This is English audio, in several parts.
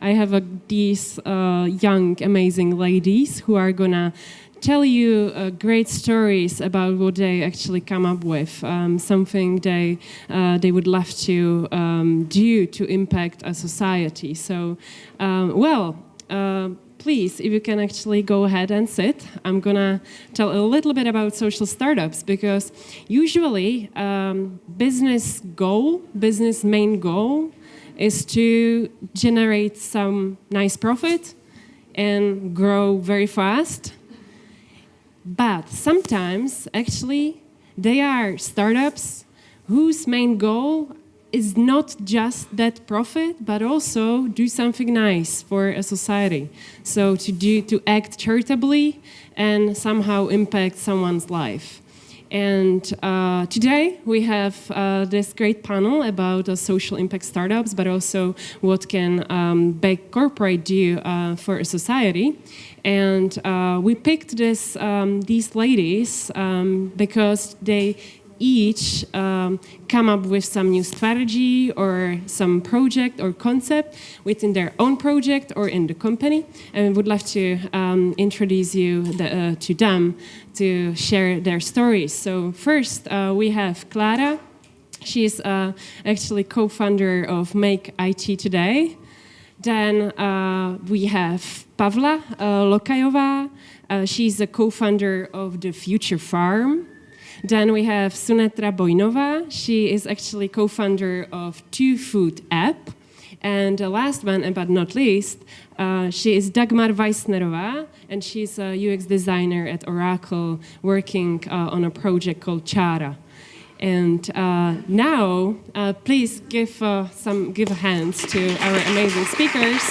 I have these young, amazing ladies who are gonna tell you great stories about what they actually come up with, something they would love to do to impact a society. So, please, if you can actually go ahead and sit, I'm gonna tell a little bit about social startups, because usually business main goal is to generate some nice profit and grow very fast. But sometimes, actually, they are startups whose main goal is not just that profit, but also do something nice for a society. So to act charitably and somehow impact someone's life. And today we have this great panel about social impact startups, but also what can big corporate do for a society. And we picked these ladies because they each come up with some new strategy or some project or concept within their own project or in the company, and we would love to introduce you to them to share their stories. So first we have Klara. She is actually co-founder of makeITtoday. Then we have Pavla, Lokajová. She's a co-founder of the Future Farm. Then we have Sunethra Boyinova. She is actually co-founder of toFood app. And the last one, but not least, she is Dagmar Wiesnerová, and she's a UX designer at Oracle, working on a project called Klara. And now, please give a hand to our amazing speakers.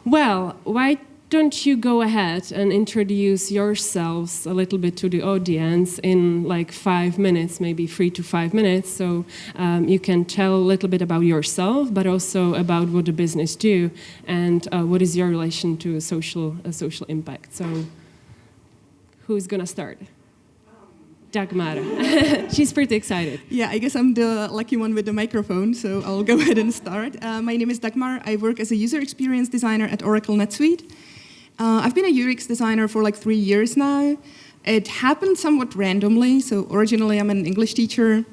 Well, why don't you go ahead and introduce yourselves a little bit to the audience in like 5 minutes, maybe 3 to 5 minutes, so you can tell a little bit about yourself, but also about what the business do and what is your relation to a social impact. So, who's gonna start? Dagmar. She's pretty excited. Yeah, I guess I'm the lucky one with the microphone, so I'll go ahead and start. My name is Dagmar. I work as a user experience designer at Oracle NetSuite. I've been a UX designer for like 3 years now. It happened somewhat randomly. So originally I'm an English teacher.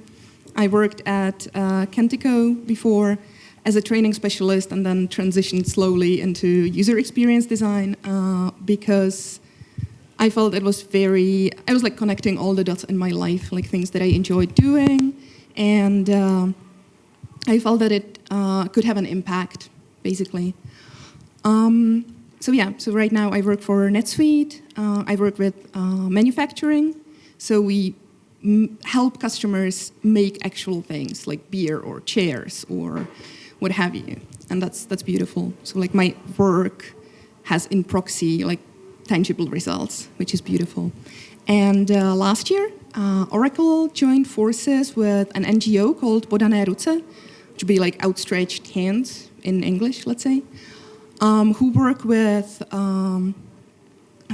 I worked at Kentico before as a training specialist and then transitioned slowly into user experience design because I felt I was like connecting all the dots in my life, like things that I enjoyed doing. And I felt that it could have an impact, basically. So right now I work for NetSuite. I work with manufacturing. So we help customers make actual things like beer or chairs or what have you. And that's beautiful. So like my work has in proxy like tangible results, which is beautiful. And last year, Oracle joined forces with an NGO called Podané ruce, which would be like outstretched hands in English, let's say, who work with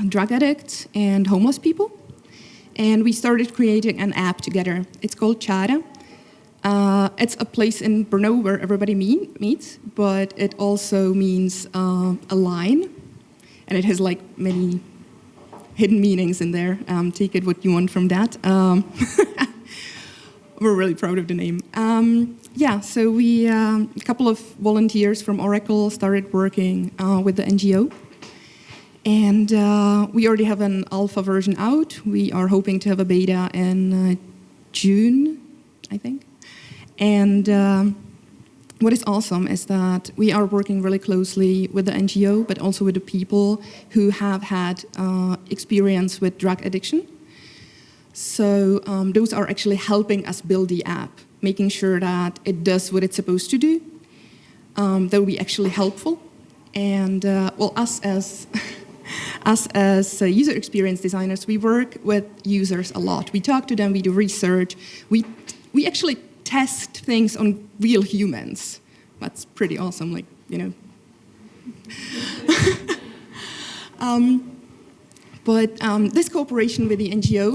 drug addicts and homeless people. And we started creating an app together. It's called Klara. It's a place in Brno where everybody meets, but it also means a line. And it has like many hidden meanings in there. Take it what you want from that. We're really proud of the name. So we, a couple of volunteers from Oracle started working with the NGO. And we already have an alpha version out. We are hoping to have a beta in June, I think. And what is awesome is that we are working really closely with the NGO, but also with the people who have had experience with drug addiction. So those are actually helping us build the app, making sure that it does what it's supposed to do. That will be actually helpful. And us as user experience designers, we work with users a lot. We talk to them, we do research. We actually test things on real humans. That's pretty awesome, like, you know. But this cooperation with the NGO,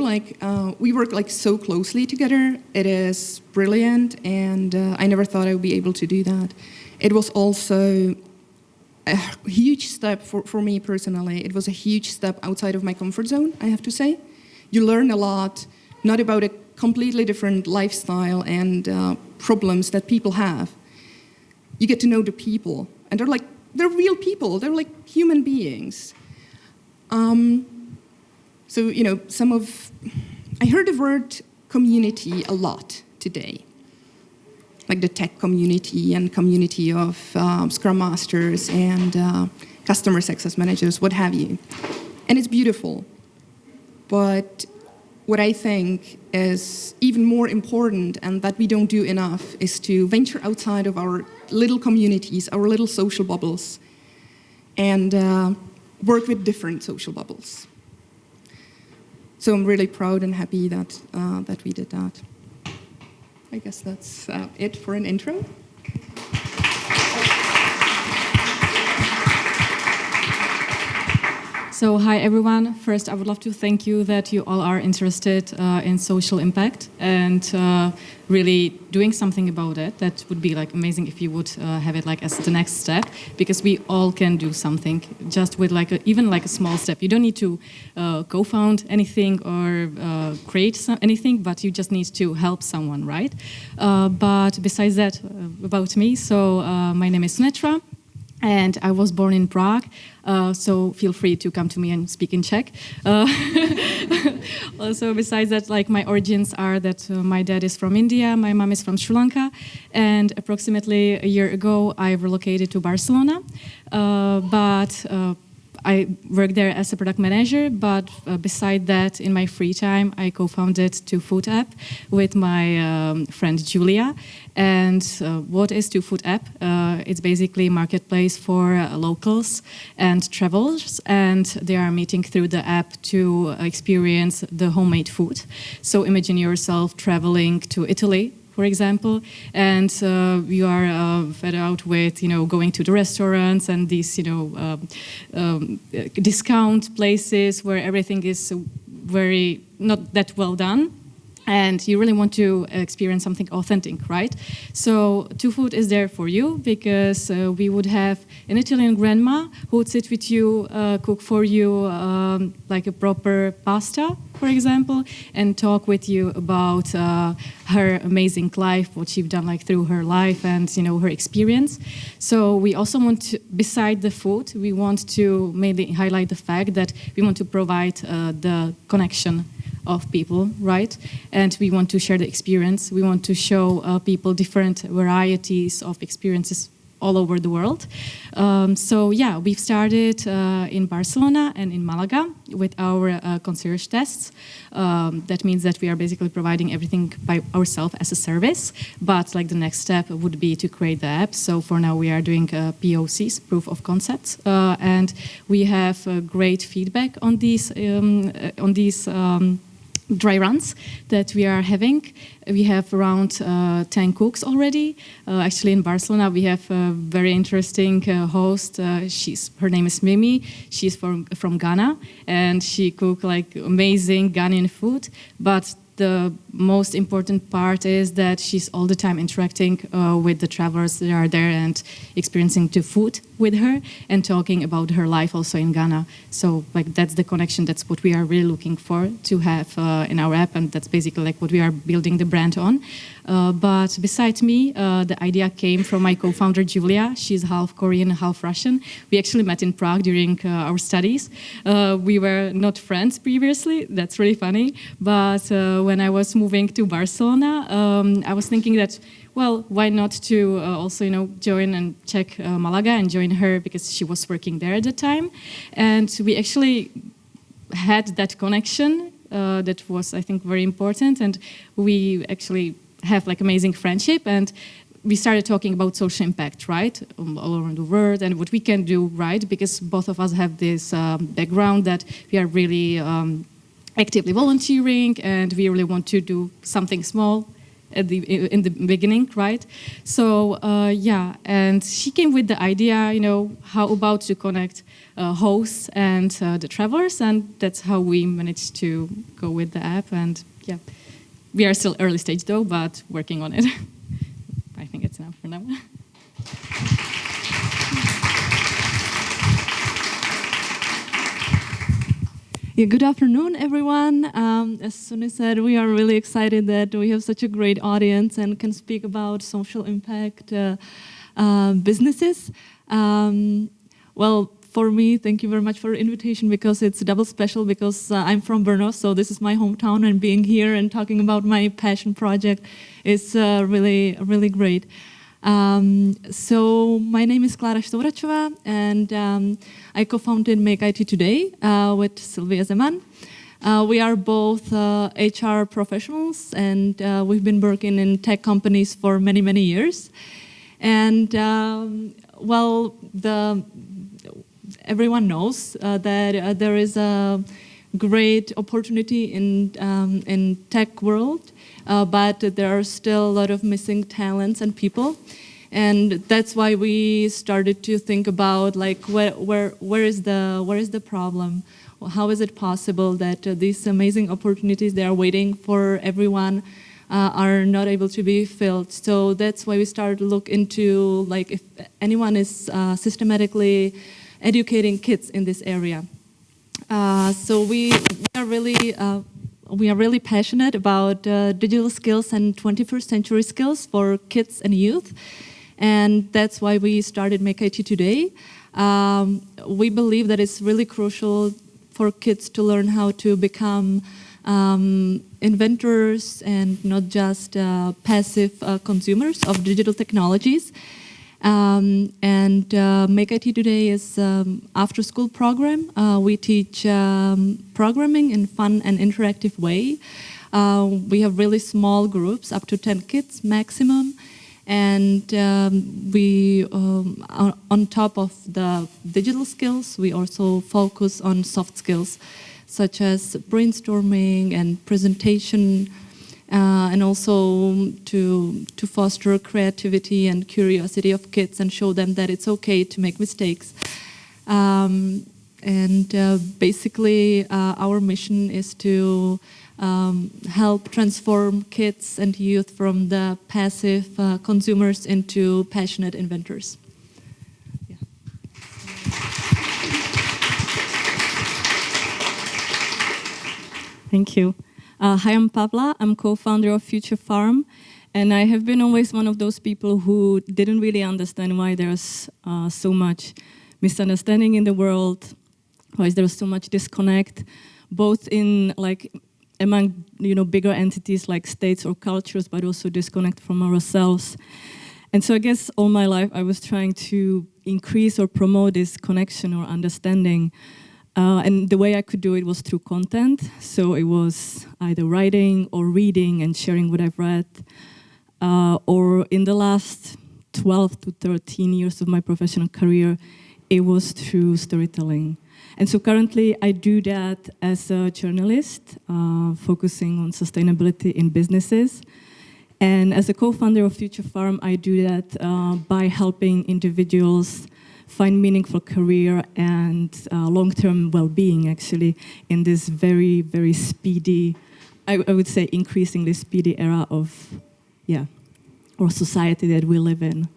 we work so closely together. It is brilliant, and I never thought I would be able to do that. It was also a huge step for me personally. It was a huge step outside of my comfort zone, I have to say. You learn a lot, not about a completely different lifestyle and problems that people have. You get to know the people, and they're real people. They're like human beings. So, I heard the word community a lot today. Like the tech community and community of Scrum Masters and customer success managers, what have you. And it's beautiful. But what I think is even more important and that we don't do enough is to venture outside of our little communities, our little social bubbles, and work with different social bubbles. So I'm really proud and happy that we did that. I guess that's it for an intro. So hi everyone. First, I would love to thank you that you all are interested in social impact and really doing something about it. That would be amazing if you would have it as the next step, because we all can do something just with even a small step. You don't need to co-found anything or create anything, but you just need to help someone, right? But besides that, about me. So my name is Sunethra. And I was born in Prague, so feel free to come to me and speak in Czech. Also, besides that, my origins are that my dad is from India, my mom is from Sri Lanka, and approximately a year ago, I relocated to Barcelona. But I work there as a product manager, but beside that, in my free time, I co-founded toFood app with my friend Julia. And what is toFood app? It's basically a marketplace for locals and travelers, and they are meeting through the app to experience the homemade food. So imagine yourself traveling to Italy, for example, and you are fed out with, going to the restaurants and these, discount places where everything is very not that well done. And you really want to experience something authentic, right? So toFood is there for you because we would have an Italian grandma who would sit with you, cook for you like a proper pasta, for example, and talk with you about her amazing life, what she's done through her life and her experience. So we also want to, beside the food, we want to mainly highlight the fact that we want to provide the connection of people, right? And we want to share the experience. We want to show people different varieties of experiences all over the world. So yeah, we've started in Barcelona and in Malaga with our concierge tests. That means that we are basically providing everything by ourselves as a service, but the next step would be to create the app. So for now we are doing POCs, proof of concepts, and we have great feedback on these dry runs that we are having. We have around 10 cooks already. Actually, in Barcelona, we have a very interesting host. Her name is Mimi. She's from Ghana, and she cooks amazing Ghanaian food. But the most important part is that she's all the time interacting with the travelers that are there and experiencing toFood with her and talking about her life also in Ghana. So that's the connection. That's what we are really looking for to have in our app, and that's basically what we are building the brand on. But besides me, the idea came from my co-founder Julia. She's half Korean, half Russian. We actually met in Prague during our studies. We were not friends previously. That's really funny. But when I was moving to Barcelona, I was thinking that, well, why not to also, join and check Malaga and join her because she was working there at the time. And we actually had that connection that was, I think, very important. And we actually have amazing friendship. And we started talking about social impact, right, all around the world and what we can do, right, because both of us have this background that we are really actively volunteering and we really want to do something small in the beginning, right? So yeah, and she came with the idea, how about to connect hosts and the travelers, and that's how we managed to go with the app. And yeah, we are still early stage though, but working on it. I think it's enough for now. Yeah, good afternoon, everyone. As Suni said, we are really excited that we have such a great audience and can speak about social impact businesses. Well, for me, thank you very much for the invitation, because it's double special, because I'm from Brno, so this is my hometown, and being here and talking about my passion project is really, really great. So my name is Klara Štouračová, and I co-founded makeITtoday with Sylvia Zeman. We are both HR professionals, and we've been working in tech companies for many, many years. And well, everyone knows that there is a great opportunity in tech world, but there are still a lot of missing talents and people. And that's why we started to think about, like, where is the problem? How is it possible that these amazing opportunities that are waiting for everyone are not able to be filled? So that's why we started to look into, like, if anyone is systematically educating kids in this area. So we are really passionate about digital skills and 21st century skills for kids and youth. And that's why we started makeITtoday. We believe that it's really crucial for kids to learn how to become inventors and not just passive consumers of digital technologies. And makeITtoday is after-school program. We teach programming in fun and interactive way. We have really small groups, up to 10 kids maximum. And we, on top of the digital skills, we also focus on soft skills, such as brainstorming and presentation, and also to foster creativity and curiosity of kids and show them that it's okay to make mistakes. Basically, our mission is to help transform kids and youth from the passive consumers into passionate inventors. Yeah. Thank you. Hi, I'm Pavla. I'm co-founder of Future Farm, and I have been always one of those people who didn't really understand why there's so much misunderstanding in the world, why there's so much disconnect, both in among bigger entities like states or cultures, but also disconnect from ourselves. And so I guess all my life I was trying to increase or promote this connection or understanding. And the way I could do it was through content. So it was either writing or reading and sharing what I've read. Or in the last 12 to 13 years of my professional career, it was through storytelling. And so currently I do that as a journalist, focusing on sustainability in businesses. And as a co-founder of Future Farm, I do that by helping individuals find meaningful career and long-term well-being, actually, in this very, very speedy, I would say increasingly speedy era of, or society that we live in.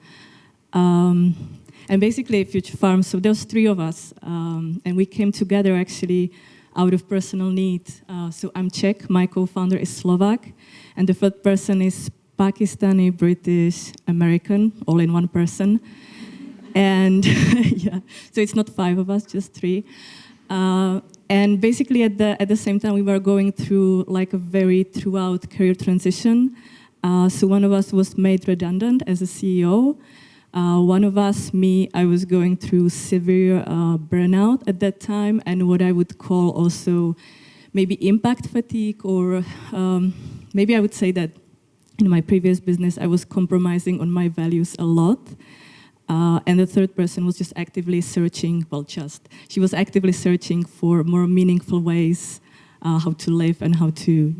And basically, Future Farm, so there's 3 of us, and we came together actually out of personal need. So I'm Czech, my co-founder is Slovak, and the 3rd person is Pakistani, British, American, all in one person. And so it's not 5 of us, just 3. And basically at the same time, we were going through a very throughout career transition. So one of us was made redundant as a CEO. One of us, me, I was going through severe burnout at that time, and what I would call also maybe impact fatigue, or maybe I would say that in my previous business I was compromising on my values a lot. And the 3rd person was just actively searching, she was actively searching for more meaningful ways how to live and how to,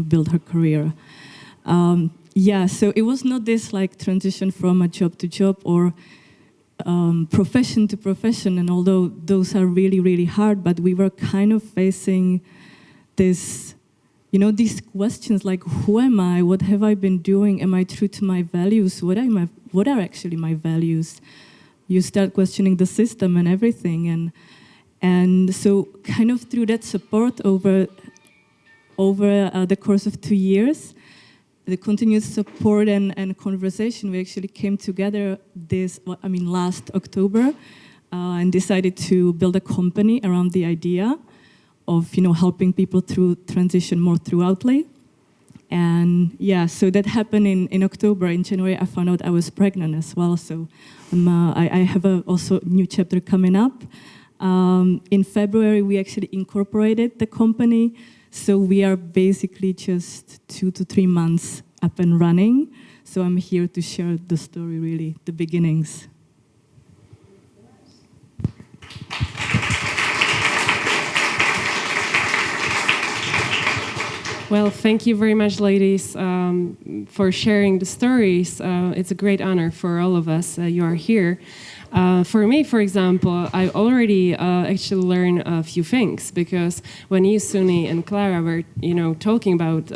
build her career. So it was not this like transition from a job to job or profession to profession, and although those are really, really hard, but we were kind of facing this, these questions like, who am I? What have I been doing? Am I true to my values? What are actually my values? You start questioning the system and everything, and so kind of through that support over the course of 2 years, the continuous support and conversation, we actually came together last October and decided to build a company around the idea of helping people through transition more throughoutly. And so that happened in October. In January, I found out I was pregnant as well. So I have also new chapter coming up. In February, we actually incorporated the company. So we are basically just 2 to 3 months up and running. So I'm here to share the story, really, the beginnings. Well, thank you very much, ladies, for sharing the stories. It's a great honor for all of us. You are here. For me, for example, I already actually learned a few things, because when you, Suni, and Klara were, talking about,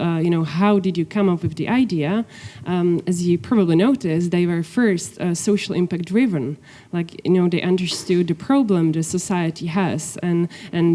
how did you come up with the idea, as you probably noticed, they were first social impact driven. Like, they understood the problem the society has, and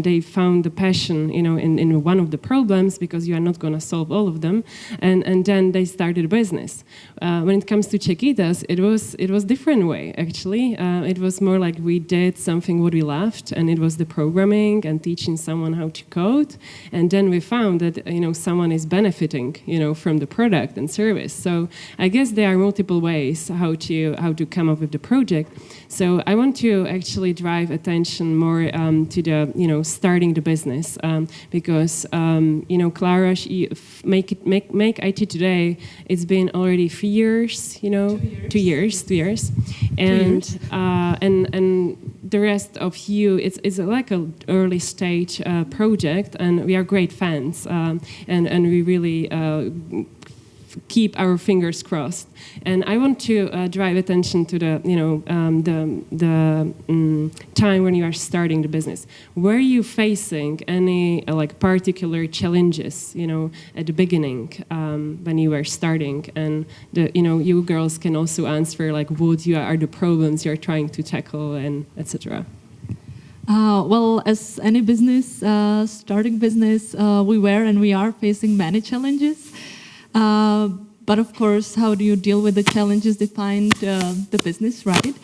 they found the passion, in one of the problems, because you are not going to solve all of them, and then they started a business. When it comes to Czechitas, it was different way, actually. It was more like we did something what we loved, and it was the programming and teaching someone how to code. And then we found that someone is benefiting from the product and service. So I guess there are multiple ways how to come up with the project. So I want to actually drive attention more to the starting the business, because Klara, makeITtoday, it's been already 3 years, 2 years, and the rest of you, it's like an early stage project, and we are great fans, and we really keep our fingers crossed. And I want to drive attention to the time when you are starting the business. Were you facing any particular challenges, at the beginning when you were starting? And you girls can also answer what are the problems you are trying to tackle, and etc. Well, as any business, starting business, we were and we are facing many challenges. But of course, how do you deal with the challenges defined the business, right?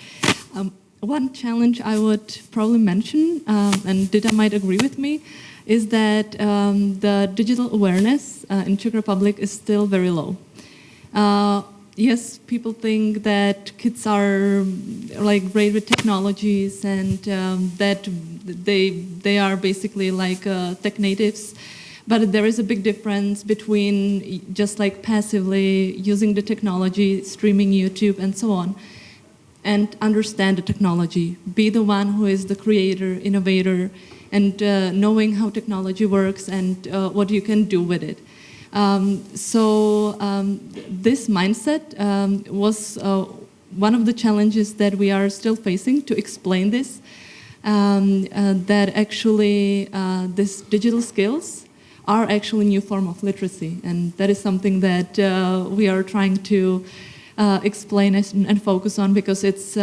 One challenge I would probably mention, and Dita might agree with me, is that the digital awareness in Czech Republic is still very low. Yes, people think that kids are great with technologies and that they are basically tech natives. But there is a big difference between just passively using the technology, streaming YouTube and so on, and understand the technology. Be the one who is the creator, innovator, and knowing how technology works and what you can do with it. This mindset was one of the challenges that we are still facing, to explain this, that actually these digital skills are actually a new form of literacy, and that is something that we are trying to explain and focus on, because it's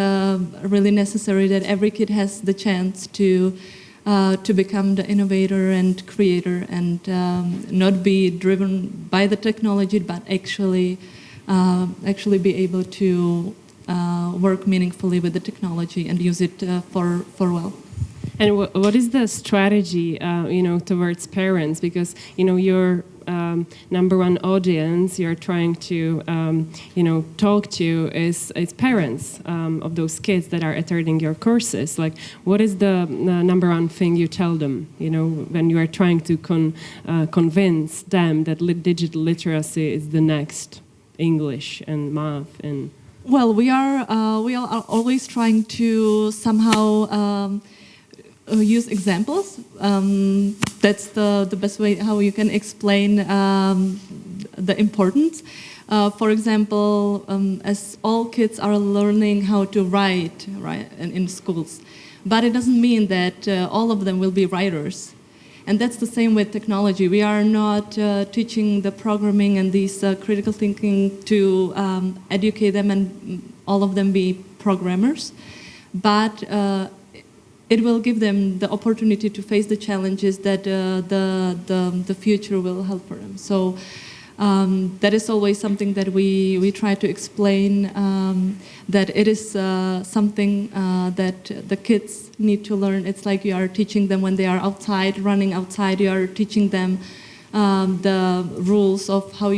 really necessary that every kid has the chance to become the innovator and creator, and not be driven by the technology, but actually be able to work meaningfully with the technology and use it for well. And what is the strategy, towards parents? Because your number one audience you're trying to, talk to is parents of those kids that are attending your courses. What is the number one thing you tell them? When you are trying to convince them that digital literacy is the next English and math and. Well, we are always trying to somehow use examples. That's the best way how you can explain the importance. For example, as all kids are learning how to write, right, in schools, but it doesn't mean that all of them will be writers. And that's the same with technology. We are not teaching the programming and these critical thinking to educate them and all of them be programmers, but it will give them the opportunity to face the challenges that the future will help for them. So that is always something that we try to explain, that it is something that the kids need to learn. It's like you are teaching them when they are outside, running outside, you are teaching them the rules of how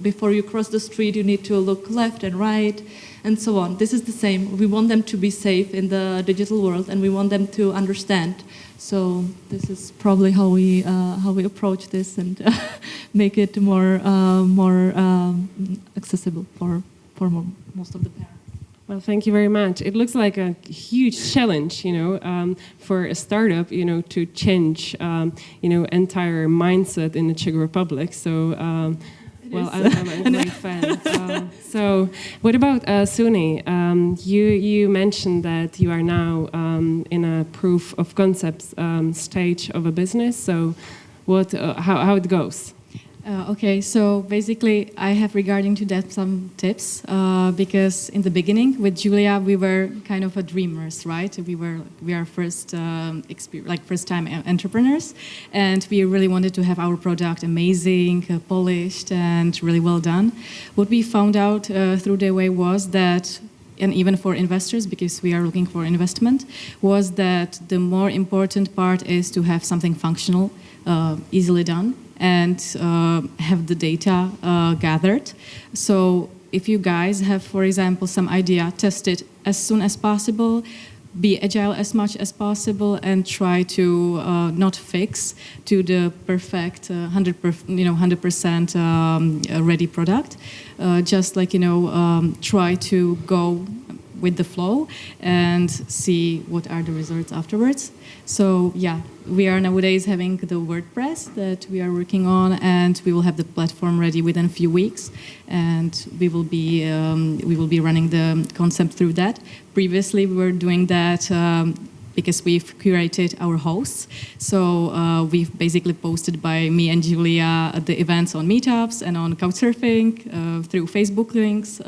before you cross the street, you need to look left and right, and so on. This is the same. We want them to be safe in the digital world, and we want them to understand. So this is probably how we approach this and make it more accessible for most of the parents. Well, thank you very much. It looks like a huge challenge, for a startup, to change, entire mindset in the Czech Republic. So, I'm a great fan. So, what about Suni? You mentioned that you are now in a proof of concept stage of a business. So, how it goes? Okay, so basically I have regarding to that some tips because in the beginning with Julia we were kind of a dreamers, right? We are first time entrepreneurs, and we really wanted to have our product amazing, polished, and really well done. What we found out through the way was that, and even for investors, because we are looking for investment, was that the more important part is to have something functional, easily done, and have the data gathered. So if you guys have, for example, some idea, test it as soon as possible, be agile as much as possible, and try to not fix to the perfect 100% ready product. Just try to go with the flow and see what are the results afterwards. So yeah, we are nowadays having the WordPress that we are working on, and we will have the platform ready within a few weeks, and we will be running the concept through that. Previously, we were doing that because we've curated our hosts. So we've basically posted by me and Julia the events on meetups and on Couchsurfing through Facebook links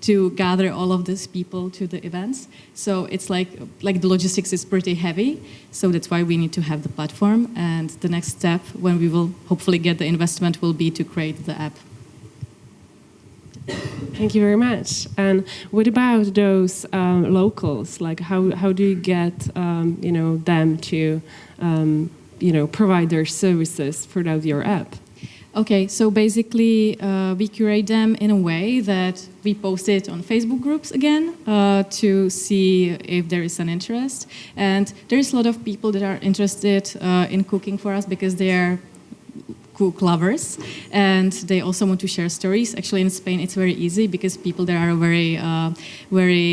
to gather all of these people to the events. So it's like the logistics is pretty heavy. So that's why we need to have the platform. And the next step, when we will hopefully get the investment, will be to create the app. Thank you very much. And what about those locals? Like, how do you get them to provide their services throughout your app? Okay, so basically we curate them in a way that we post it on Facebook groups again to see if there is an interest. And there is a lot of people that are interested in cooking for us because they are cook lovers, and they also want to share stories. Actually, in Spain, it's very easy because people there are very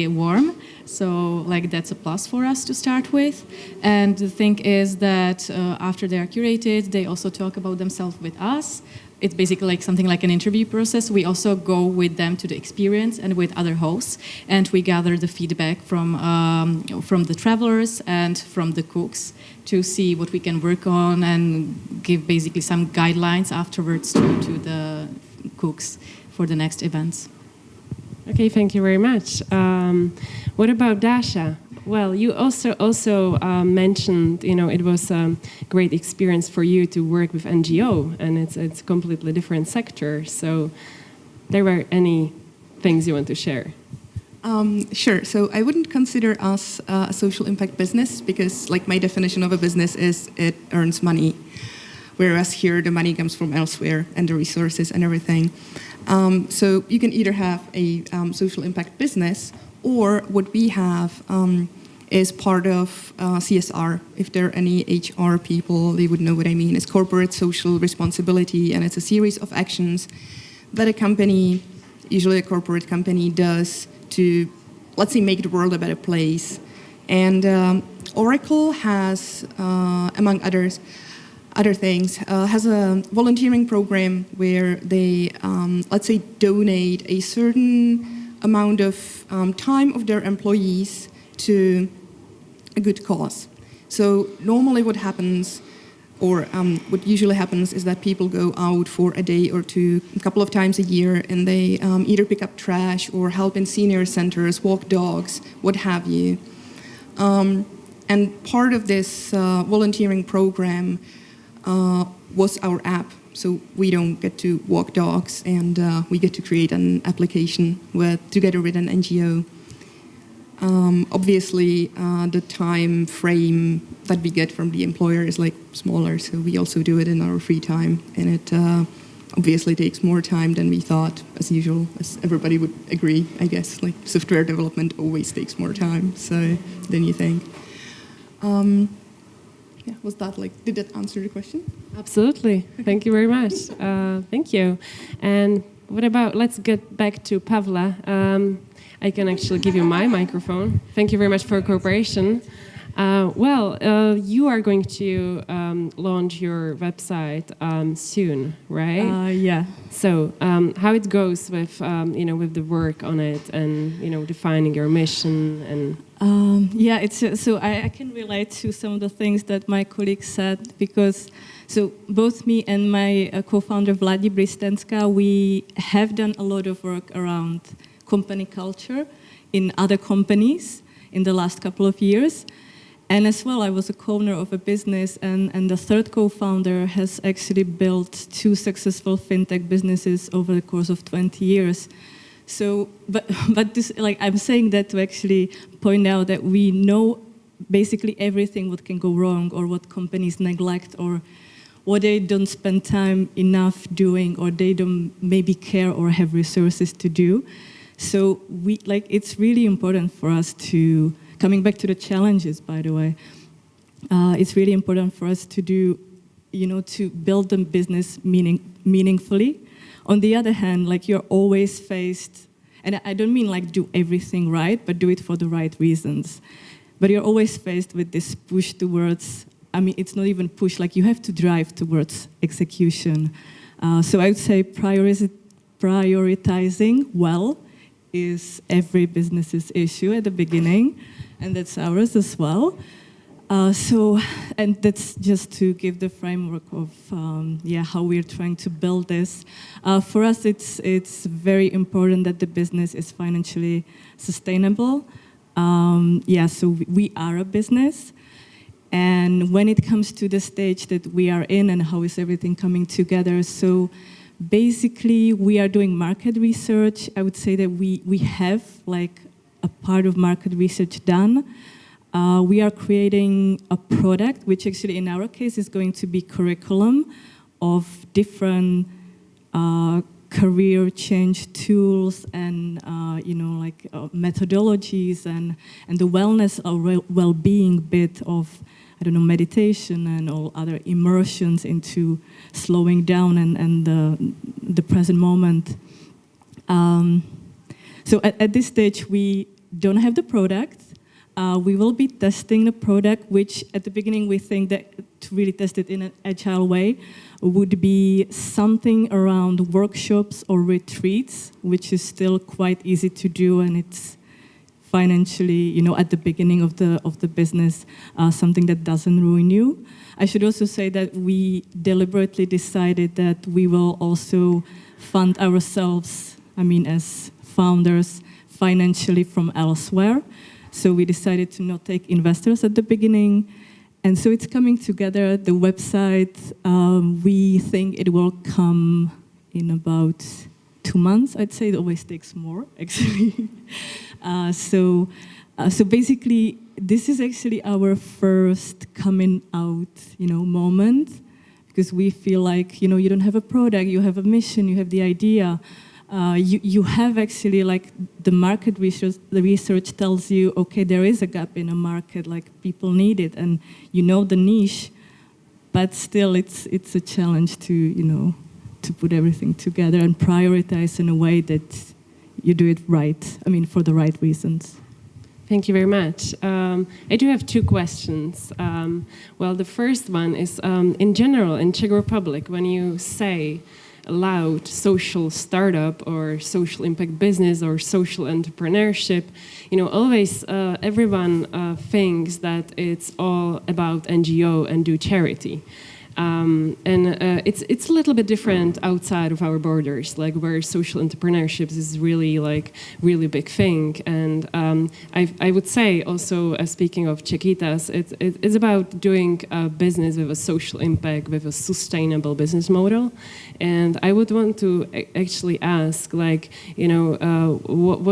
warm. So, that's a plus for us to start with. And the thing is that after they are curated, they also talk about themselves with us. It's basically something like an interview process. We also go with them to the experience and with other hosts, and we gather the feedback from the travelers and from the cooks to see what we can work on and give basically some guidelines afterwards to the cooks for the next events. Okay, thank you very much. What about Dasha? Well, you also mentioned, it was a great experience for you to work with NGO, and it's a completely different sector. So, there were any things you want to share? Sure. So I wouldn't consider us a social impact business because, my definition of a business is it earns money, whereas here the money comes from elsewhere and the resources and everything. So you can either have a social impact business, or what we have is part of CSR. If there are any HR people, they would know what I mean. It's corporate social responsibility, and it's a series of actions that a company, usually a corporate company, does to, let's say, make the world a better place. And Oracle has, among other things, has a volunteering program where they, let's say, donate a certain amount of time of their employees to a good cause. So normally what happens, or what usually happens, is that people go out for a day or two, a couple of times a year, and they either pick up trash or help in senior centers, walk dogs, what have you. And part of this volunteering program was our app. So we don't get to walk dogs, and we get to create an application together with an NGO. Obviously, the time frame that we get from the employer is like smaller, so we also do it in our free time, and it obviously takes more time than we thought, as usual, as everybody would agree, I guess. Like, software development always takes more time, so than you think. Yeah, was that did that answer the question? Absolutely. Thank you very much. Thank you. And what about, let's get back to Pavla. I can actually give you my microphone. Thank you very much for your cooperation. You are going to launch your website soon, right? Yeah. So how it goes with with the work on it, and defining your mission and. So I can relate to some of the things that my colleagues said, because both me and my co-founder Vladi Bristenska, we have done a lot of work around company culture in other companies in the last couple of years. And as well, I was a co-owner of a business, and the third co-founder has actually built 2 successful fintech businesses over the course of 20 years. So, but this, I'm saying that to actually point out that we know basically everything what can go wrong, or what companies neglect, or what they don't spend time enough doing, or they don't maybe care or have resources to do. So it's really important for us to, coming back to the challenges, by the way, it's really important for us to do, to build the business meaningfully. On the other hand, you're always faced, and I don't mean do everything right, but do it for the right reasons. But you're always faced with this push towards, it's not even push, you have to drive towards execution. So I would say prioritizing well is every business's issue at the beginning, and that's ours as well. And that's just to give the framework of how we're trying to build this. For us, it's very important that the business is financially sustainable. So we are a business, and when it comes to the stage that we are in and how is everything coming together, so basically we are doing market research. I would say that we have a part of market research done. We are creating a product, which actually in our case is going to be curriculum of different career change tools and methodologies and the wellness or well-being bit of meditation and all other immersions into slowing down and the present moment. So at this stage we don't have the product. We will be testing the product, which at the beginning we think that to really test it in an agile way would be something around workshops or retreats, which is still quite easy to do, and it's financially, at the beginning of the business, something that doesn't ruin you. I should also say that we deliberately decided that we will also fund ourselves, as founders, financially from elsewhere. So we decided to not take investors at the beginning. And so it's coming together. The website, we think it will come in about 2 months. I'd say it always takes more, actually. So basically, this is actually our first coming out, moment, because we feel like, you don't have a product, you have a mission, you have the idea. You have actually the market research. The research tells you, okay, there is a gap in a market, people need it, and the niche, but still it's a challenge to to put everything together and prioritize in a way that you do it right. For the right reasons. Thank you very much. I do have 2 questions. Well, the first one is, in general, in Czech Republic, when you say aloud social startup or social impact business or social entrepreneurship, always everyone thinks that it's all about NGO and do charity. It's a little bit different outside of our borders, like where social entrepreneurship is really big thing. And I would say also, speaking of Czechitas, it's about doing business with a social impact, with a sustainable business model. And I would want to actually ask, what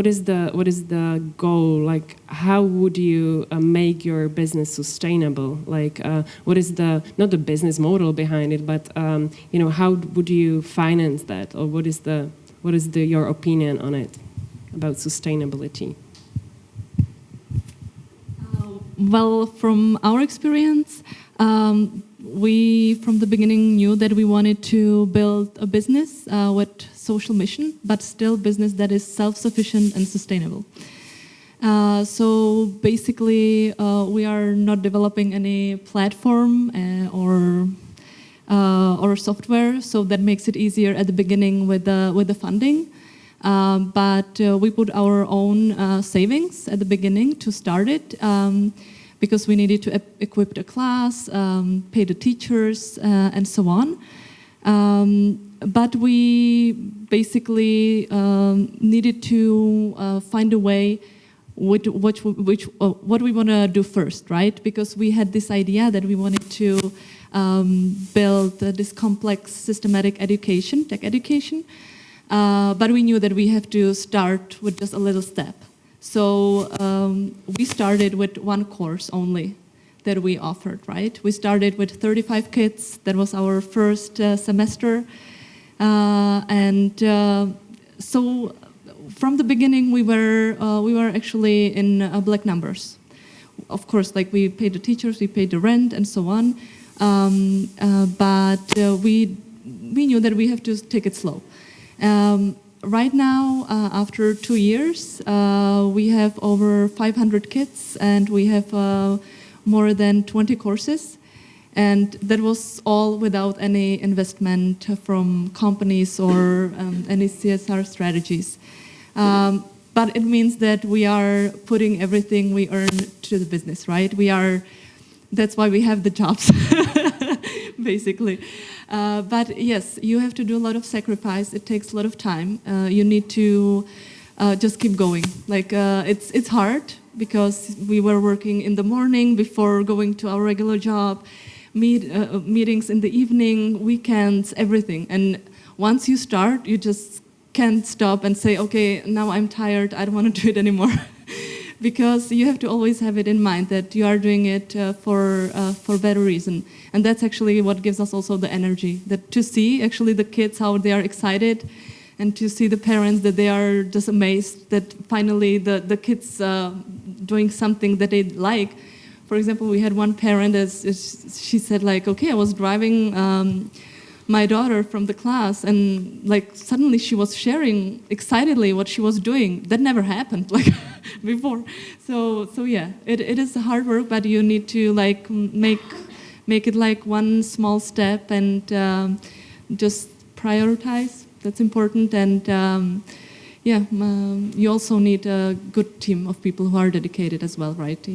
is the goal? Like, how would you make your business sustainable? What is not the business model behind it, but how would you finance that, or what is your opinion on it about sustainability? Well, from our experience, we from the beginning knew that we wanted to build a business with social mission, but still business that is self-sufficient and sustainable. So basically, we are not developing any platform or software, so that makes it easier at the beginning with the funding. But we put our own savings at the beginning to start it, because we needed to equip the class, pay the teachers, and so on. But we basically needed to find a way what we want to do first, right? Because we had this idea that we wanted to build this complex systematic education, tech education, but we knew that we have to start with just a little step. So we started with one course only that we offered, right? We started with 35 kids. That was our first semester. So from the beginning, we were actually in black numbers. Of course, like we paid the teachers, we paid the rent, and so on. But we knew that we have to take it slow. Right now, after 2 years, we have over 500 kids, and we have more than 20 courses. And that was all without any investment from companies or any CSR strategies. But it means that we are putting everything we earn to the business, right? That's why we have the jobs, basically. But yes, you have to do a lot of sacrifice. It takes a lot of time. You need to just keep going. It's hard because we were working in the morning before going to our regular job, meetings in the evening, weekends, everything. And once you start, you just can't stop and say, okay, now I'm tired, I don't want to do it anymore. Because you have to always have it in mind that you are doing it for better reason. And that's actually what gives us also the energy, that to see actually the kids, how they are excited, and to see the parents that they are just amazed that finally the kids doing something that they like. For example, we had one parent, she said okay, I was driving my daughter from the class, and suddenly she was sharing excitedly what she was doing. That never happened before. So yeah, it is hard work, but you need to make it one small step and just prioritize. That's important, and you also need a good team of people who are dedicated as well, right?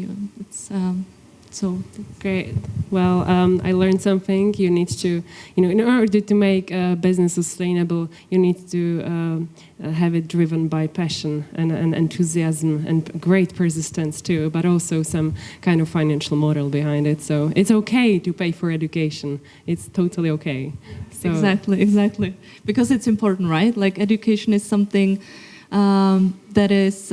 So great. Well, I learned something. You need to, in order to make a business sustainable, you need to have it driven by passion and enthusiasm and great persistence too, but also some kind of financial model behind it. So it's okay to pay for education. It's totally okay. So. Exactly. Because it's important, right? Education is something that is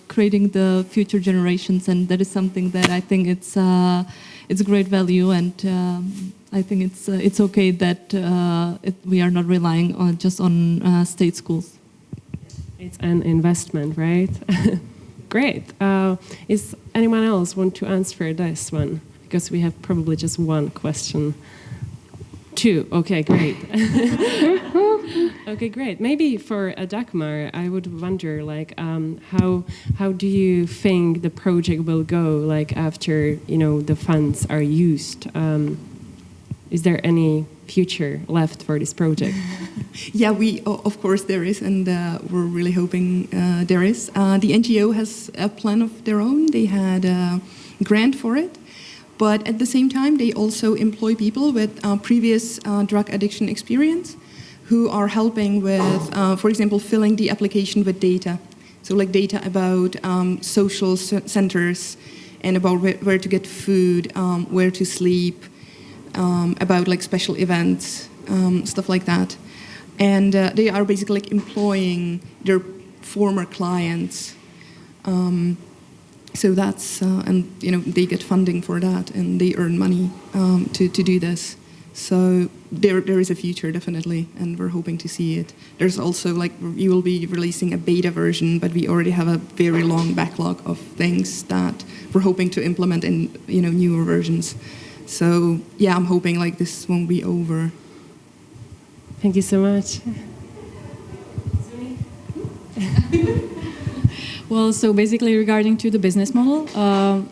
creating the future generations, and that is something that I think it's a great value, and I think it's okay that we are not relying on state schools. It's an investment, right? Great. Is anyone else want to answer this one? Because we have probably just one question. 2. Okay, great. Okay, great. Maybe for Dagmar, I would wonder, like, how do you think the project will go, like, after the funds are used? Is there any future left for this project? Yeah, of course there is, and we're really hoping there is. The NGO has a plan of their own. They had a grant for it. But at the same time, they also employ people with previous drug addiction experience who are helping with, for example, filling the application with data. So like data about social centers and about where to get food, where to sleep, about like special events, stuff like that. And they are basically like employing their former clients. So that's, and they get funding for that, and they earn money to do this. So there is a future, definitely, and we're hoping to see it. There's also, like, you will be releasing a beta version, but we already have a very long backlog of things that we're hoping to implement in, newer versions. So, yeah, I'm hoping, like, this won't be over. Thank you so much. Well, so basically regarding to the business model,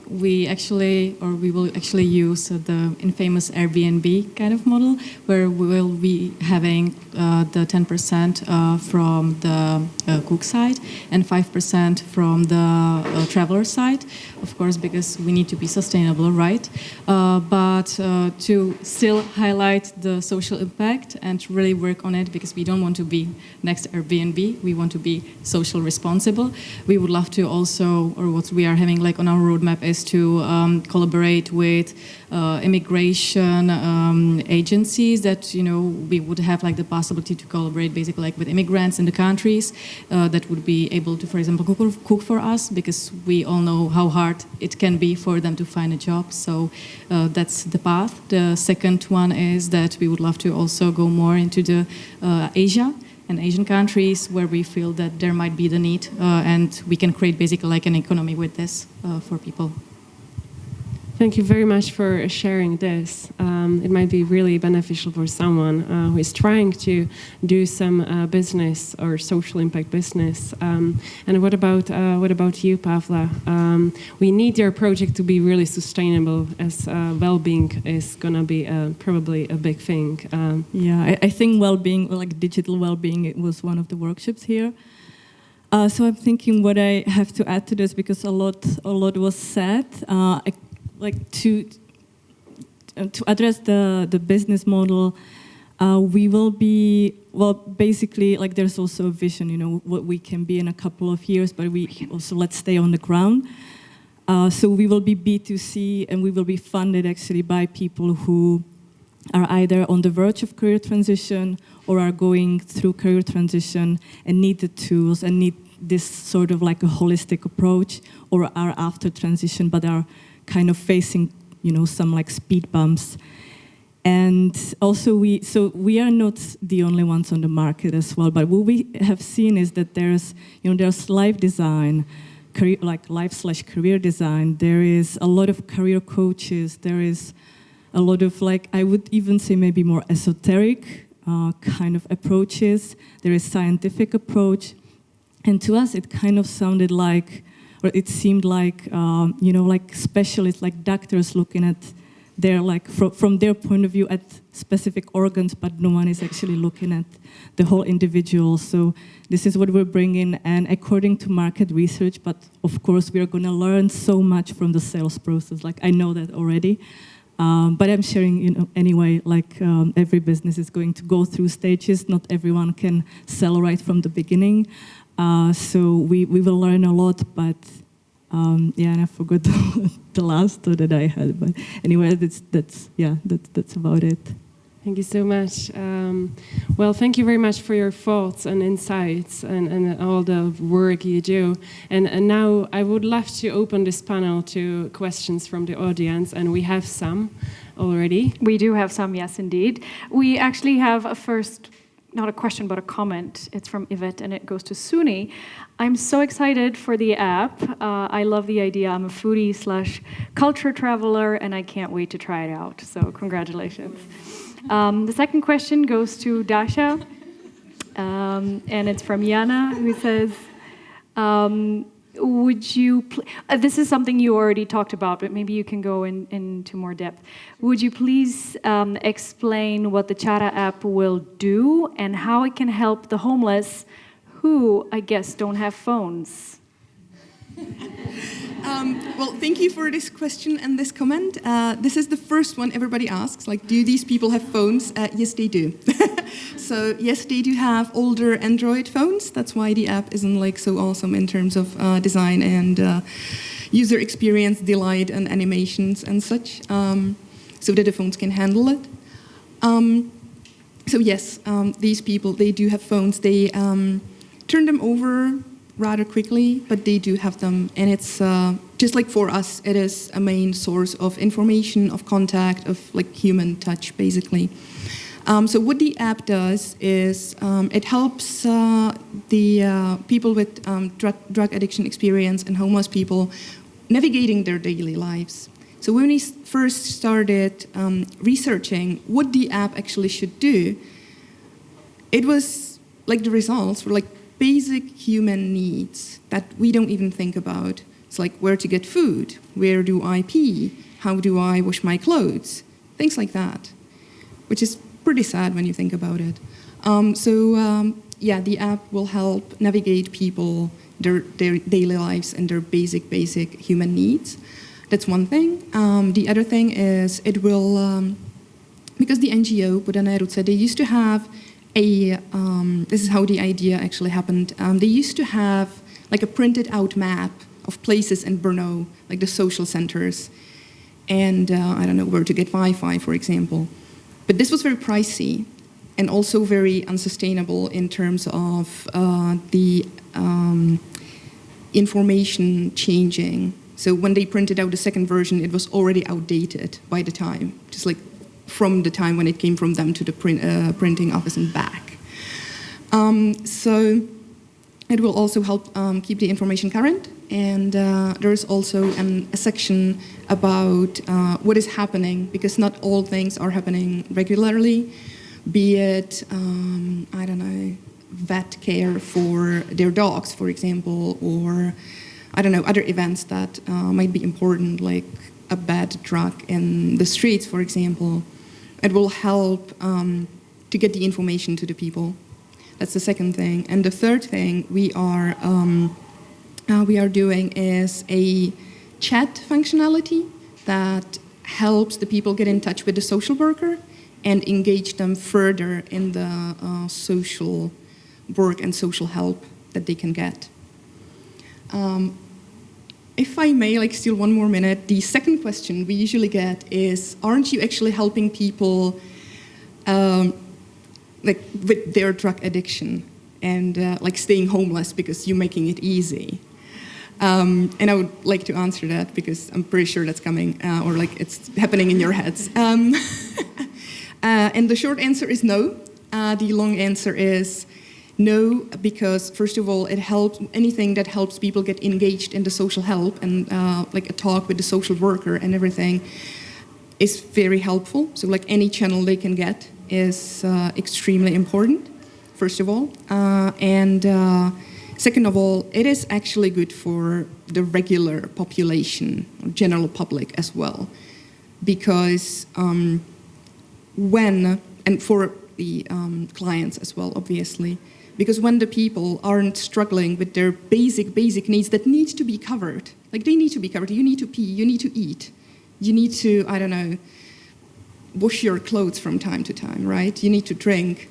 we will actually use the infamous Airbnb kind of model, where we will be having the 10% from the cook side and 5% from the traveler side, of course, because we need to be sustainable, right? But to still highlight the social impact and really work on it, because we don't want to be next Airbnb, we want to be social responsible. We would love to also, or what we are having like on our roadmap is to collaborate with immigration agencies that, we would have like the possibility to collaborate basically like with immigrants in the countries that would be able to, for example, cook for us, because we all know how hard it can be for them to find a job. So that's the path. The second one is that we would love to also go more into the Asia and Asian countries where we feel that there might be the need, and we can create basically like an economy with this for people. Thank you very much for sharing this. It might be really beneficial for someone who is trying to do some business or social impact business. And what about you, Pavla? We need your project to be really sustainable, as well-being is gonna be probably a big thing. Yeah, I think well-being, like digital well-being, it was one of the workshops here. So I'm thinking what I have to add to this, because a lot was said. Like to address the business model, we will be, well, basically, like there's also a vision, what we can be in a couple of years, but we also let's stay on the ground. So we will be B2C, and we will be funded actually by people who are either on the verge of career transition or are going through career transition and need the tools and need this sort of like a holistic approach, or are after transition but are kind of facing, some like speed bumps. And also we are not the only ones on the market as well, but what we have seen is that there's life design, career, like life/career design. There is a lot of career coaches. There is a lot of, like, I would even say maybe more esoteric kind of approaches. There is scientific approach. And to us, it kind of sounded like, or it seemed like, like specialists, like doctors looking at their, like, from their point of view at specific organs, but no one is actually looking at the whole individual. So this is what we're bringing, and according to market research, but of course we are going to learn so much from the sales process. Like, I know that already, but I'm sharing, anyway, like every business is going to go through stages. Not everyone can sell right from the beginning. So we will learn a lot, but yeah, and I forgot the last two that I had. But anyway, that's about it. Thank you so much. Well, thank you very much for your thoughts and insights and all the work you do. And now I would love to open this panel to questions from the audience, and we have some already. We do have some, yes, indeed. We actually have a first, not a question, but a comment. It's from Yvette, and it goes to Suni. I'm so excited for the app. I love the idea. I'm a foodie/culture traveler, and I can't wait to try it out. So congratulations. The second question goes to Dasha, and it's from Yana, who says, would you, this is something you already talked about, but maybe you can go into more depth. Would you please explain what the Čara app will do and how it can help the homeless who, I guess, don't have phones? Well, thank you for this question and this comment. This is the first one everybody asks, like, do these people have phones? Yes, they do. So, yes, they do have older Android phones. That's why the app isn't like so awesome in terms of design and user experience, delight, and animations and such, so that the phones can handle it. So, yes, these people, they do have phones. They turn them over rather quickly, but they do have them, and it's just like for us, it is a main source of information, of contact, of like human touch, basically. So what the app does is it helps the people with drug addiction experience and homeless people navigating their daily lives. So when we first started researching what the app actually should do, it was like the results were like basic human needs that we don't even think about. It's like where to get food, where do I pee, how do I wash my clothes, things like that, which is pretty sad when you think about it. Yeah, the app will help navigate people, their daily lives and their basic human needs. That's one thing. The other thing is it will, because the NGO, Podané ruce, they used to have this is how the idea actually happened. They used to have like a printed out map of places in Brno, like the social centers, and I don't know where to get Wi-Fi, for example. But this was very pricey and also very unsustainable in terms of the information changing. So when they printed out the second version, it was already outdated by the time, just like from the time when it came from them to the printing office and back. So it will also help keep the information current. And there's also a section about what is happening, because not all things are happening regularly, be it, I don't know, vet care for their dogs, for example, or, I don't know, other events that might be important, like a bad drug in the streets, for example. It will help to get the information to the people. That's the second thing. And the third thing we are doing is a chat functionality that helps the people get in touch with the social worker and engage them further in the social work and social help that they can get. If I may, like, steal one more minute, the second question we usually get is, aren't you actually helping people like with their drug addiction and like staying homeless because you're making it easy? And I would like to answer that because I'm pretty sure that's coming or like it's happening in your heads. And the short answer is no. The long answer is no, because first of all, it helps anything that helps people get engaged in the social help and like a talk with the social worker and everything is very helpful. So like any channel they can get is extremely important, first of all. And second of all, it is actually good for the regular population, general public as well. Because when, and for the clients as well, obviously, because when the people aren't struggling with their basic needs that need to be covered, like they need to be covered, you need to pee, you need to eat, you need to, I don't know, wash your clothes from time to time, right? You need to drink.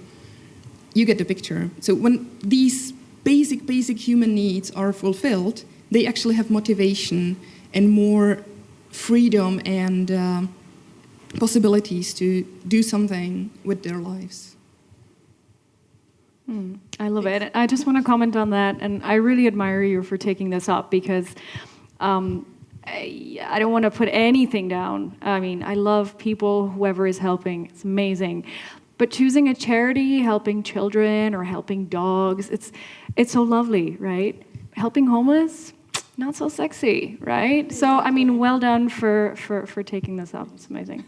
You get the picture. So when these basic human needs are fulfilled, they actually have motivation and more freedom and possibilities to do something with their lives. I love it. I just want to comment on that, and I really admire you for taking this up because I don't want to put anything down. I mean, I love people, whoever is helping. It's amazing. But choosing a charity, helping children or helping dogs, it's so lovely, right? Helping homeless, not so sexy, right? So, I mean, well done for taking this up. It's amazing.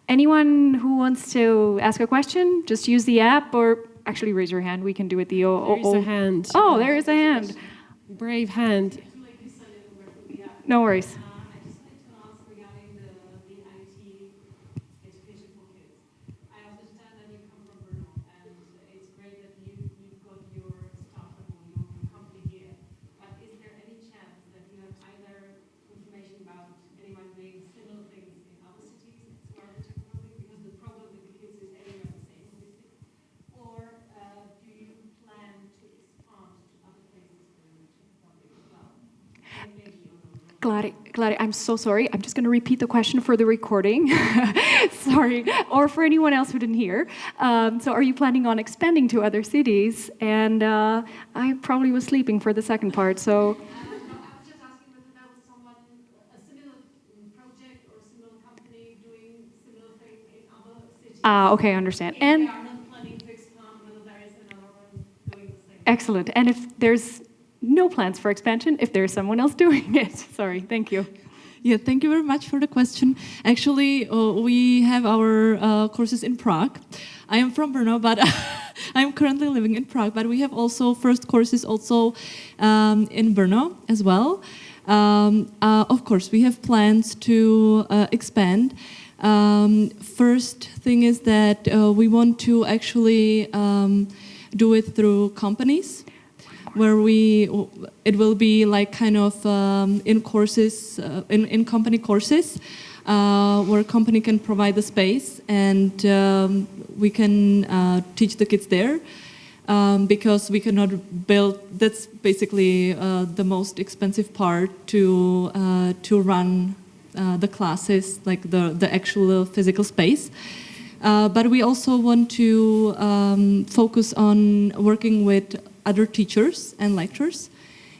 Anyone who wants to ask a question, just use the app or actually raise your hand. We can do it the There's a hand. Oh, there is a hand. Brave hand. No worries. I just wanted to ask regarding the IT education for kids. I understand that you come from Brno, and it's great that you've got your startup or your company here. But is there any chance that you have either information about anyone doing similar things in other cities as well as Czech Republic? Because the problem with the kids is everywhere the same, obviously. Or do you plan to expand to other places in the Czech Republic as well? Maybe or not. Glad, I'm so sorry. I'm just going to repeat the question for the recording. Sorry. Or for anyone else who didn't hear. So are you planning on expanding to other cities? And I probably was sleeping for the second part, so... No, I was just asking whether there was someone, a similar project or similar company doing similar thing in other cities. Okay, I understand. If And they are not planning to expand, whether there is another one doing the same. excellent. And if there's no plans for expansion, if there's someone else doing it. Sorry, thank you. Yeah, thank you very much for the question. Actually, we have our courses in Prague. I am from Brno, but I'm currently living in Prague. But we have also first courses also in Brno as well. Of course, we have plans to expand. First thing is that we want to actually do it through companies, where it will be like kind of in courses, in company courses, where company can provide the space and we can teach the kids there, because we cannot build. That's basically the most expensive part to run the classes, like the actual physical space. But we also want to focus on working with other teachers and lecturers,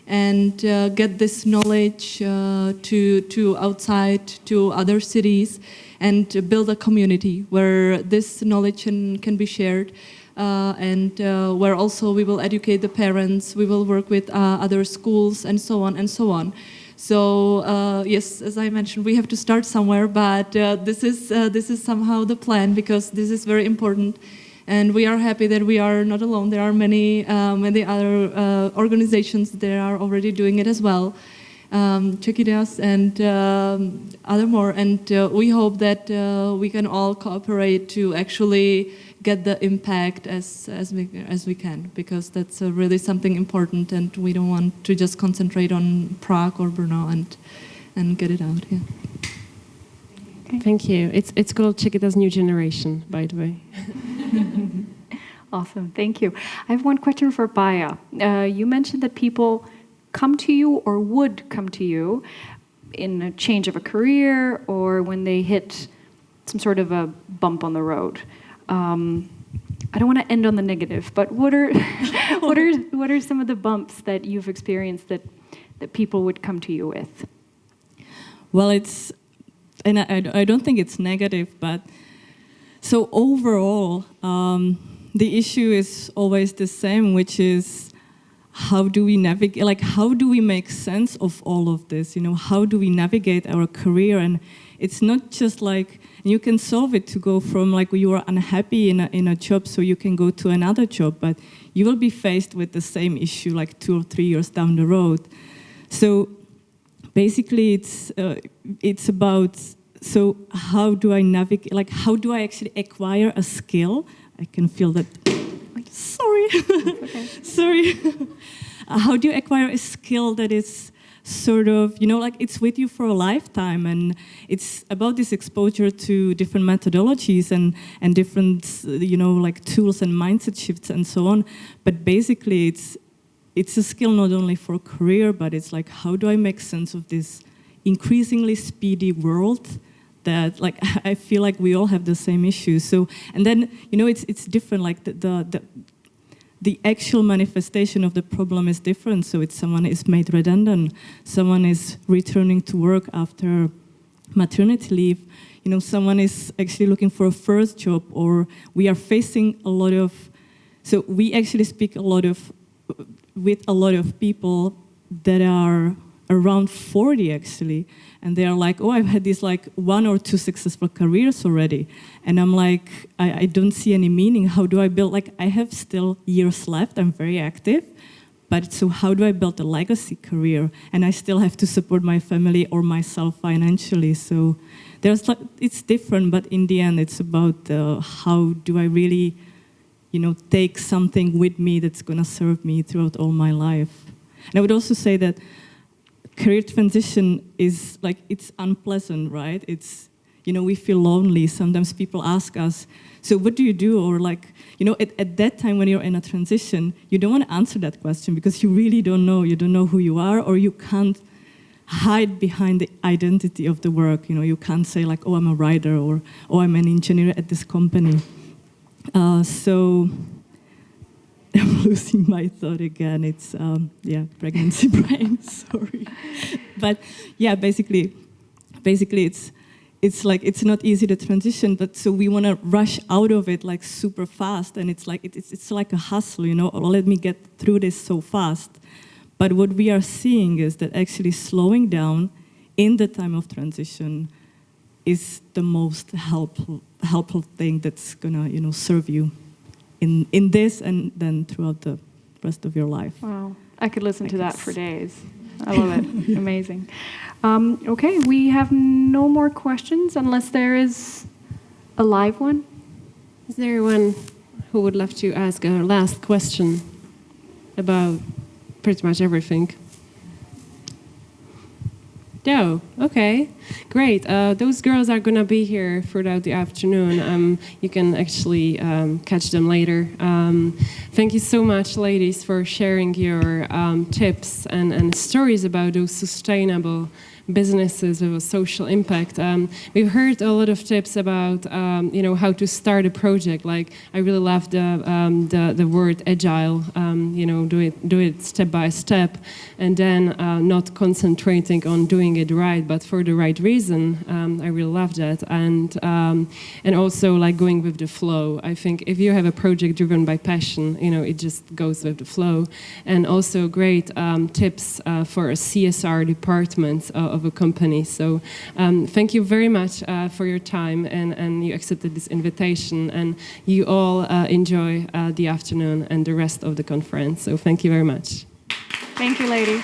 and get this knowledge to outside, to other cities, and build a community where this knowledge can be shared, and where also we will educate the parents, we will work with other schools, and so on and so on. So yes, as I mentioned, we have to start somewhere, but this is somehow the plan, because this is very important. And we are happy that we are not alone. There are many other organizations that are already doing it as well, Czechitas and other more. And we hope that we can all cooperate to actually get the impact as we can, because that's really something important. And we don't want to just concentrate on Prague or Brno and get it out. Yeah. Thank you. It's called Czechitas New Generation, by the way. Awesome, thank you. I have one question for Baya. You mentioned that people come to you or would come to you in a change of a career or when they hit some sort of a bump on the road. I don't want to end on the negative, but what are what are some of the bumps that you've experienced that people would come to you with? Well, and I don't think it's negative, but so overall, the issue is always the same, which is how do we navigate, like how do we make sense of all of this? You know, how do we navigate our career? And it's not just like, you can solve it to go from like you are unhappy in a job, so you can go to another job, but you will be faced with the same issue like 2 or 3 years down the road. So basically it's about, so how do I navigate, like how do I actually acquire a skill? I can feel that, sorry, sorry. How do you acquire a skill that is sort of, you know, like it's with you for a lifetime, and it's about this exposure to different methodologies and different, you know, like tools and mindset shifts and so on. But basically it's a skill not only for a career, but it's like, how do I make sense of this increasingly speedy world that, like, I feel like we all have the same issues. So, and then, you know, it's different, like the actual manifestation of the problem is different. So it's someone is made redundant, someone is returning to work after maternity leave, you know, someone is actually looking for a first job, or we are facing a lot of, so we actually speak with a lot of people that are around 40 actually, and they are like, oh, I've had these like 1 or 2 successful careers already, and I'm like, I don't see any meaning. How do I build, like, I have still years left, I'm very active, but so how do I build a legacy career? And I still have to support my family or myself financially, so there's like, it's different, but in the end it's about how do I really, take something with me that's gonna serve me throughout all my life. And I would also say that career transition is like, it's unpleasant, right? It's, we feel lonely. Sometimes people ask us, so what do you do? Or like, at that time when you're in a transition, you don't want to answer that question because you really don't know. You don't know who you are, or you can't hide behind the identity of the work. You can't say like, oh, I'm a writer, or oh, I'm an engineer at this company. So I'm losing my thought again. It's, pregnancy brain, sorry. But yeah, basically it's like, it's not easy to transition, but so we want to rush out of it like super fast. And it's like, it's like a hustle, or let me get through this so fast. But what we are seeing is that actually slowing down in the time of transition is the most helpful thing that's gonna, serve you in this and then throughout the rest of your life. Wow, I could listen to that for days. I love it. Amazing. Okay, we have no more questions unless there is a live one. Is there anyone who would love to ask a last question about pretty much everything? No, okay, great. Those girls are gonna be here throughout the afternoon. You can actually catch them later. Thank you so much, ladies, for sharing your tips and stories about those sustainable businesses with a social impact. We've heard a lot of tips about how to start a project. Like, I really love the word agile. Do it step by step, and then not concentrating on doing it right, but for the right reason. I really love that, and also like going with the flow. I think if you have a project driven by passion, it just goes with the flow. And also great tips for a CSR department of a company. So thank you very much for your time, and you accepted this invitation, and you all enjoy the afternoon and the rest of the conference. So thank you very much. Thank you, ladies.